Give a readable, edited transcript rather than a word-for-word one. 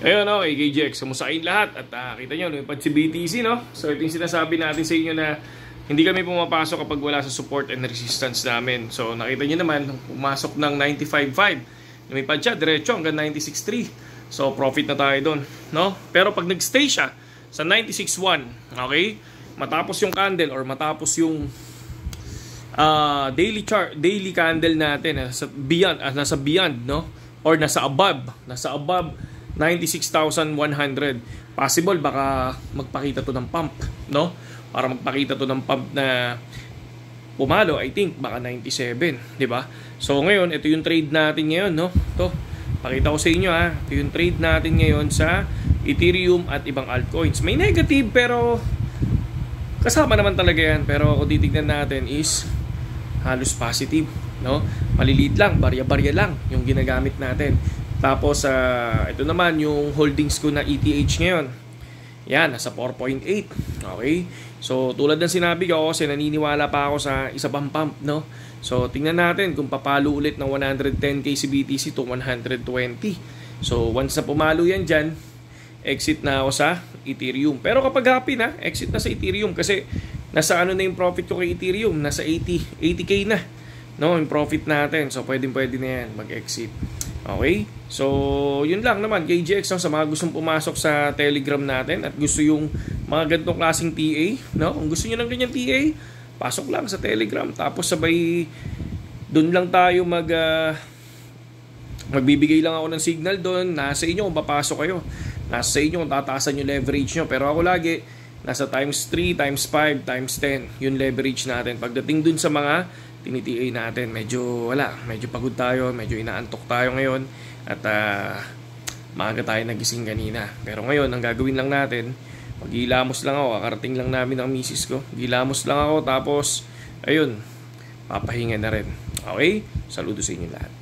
Ayun, okay, KJX, kumusta kayong lahat? At kita nyo, lumipad si BTC, no? So ito yung sinasabi natin sa inyo na hindi kami pumapasok kapag wala sa support and resistance namin. So nakita nyo naman, pumasok ng 95.5. Lumipad siya, diretso hanggang 96.3. So profit na tayo doon, no? Pero pag nagstay siya sa 96.1, okay? Matapos yung candle or matapos yung daily candle natin, nasa beyond, no? Or nasa above 96,100. Possible baka magpakita to ng pump, no? Para magpakita to ng pump na pumalo, I think baka 97, di ba? So ngayon, ito yung trade natin ngayon, no? To, pakita ko sa inyo ha. Ito yung trade natin ngayon sa Ethereum at ibang altcoins. May negative pero kasama naman talaga yan. Pero kung titignan natin is halos positive, no? Maliliit lang, barya-barya lang yung ginagamit natin. Tapos, ito naman yung holdings ko na ETH ngayon. Yan, nasa 4.8. Okay? So, tulad ng sinabi ko, kasi naniniwala pa ako sa isa pang pump, no? So, tingnan natin kung papalo ulit ng 110k si BTC to 120. So, once na pumalo yan dyan, exit na ako sa Ethereum. Pero kapag happy na, exit na sa Ethereum kasi nasa ano na yung profit ko kay Ethereum? Nasa 80k na, no? Yung profit natin. So, pwede na yan mag-exit. Okay? So, yun lang naman, KJX, no? Sa mga gustong pumasok sa Telegram natin at gusto yung mga ganitong klaseng TA, no? Kung gusto nyo ng ganyan TA, pasok lang sa Telegram. Tapos sabay, dun lang tayo magbibigay lang ako ng signal doon. Nasa inyo kung papasok kayo. Nasa inyo kung tataasan yung leverage nyo. Pero ako lagi, nasa times 3, times 5, times 10 yung leverage natin. Pagdating dun sa mga tinita natin, medyo pagod tayo, medyo inaantok tayo ngayon at maaga tayo nagising kanina. Pero ngayon, ang gagawin lang natin, maghilamos lang ako, kakarating lang namin ng misis ko, gilamos lang ako, tapos ayun, papahinga na rin. Okay? Saludo sa inyo lahat.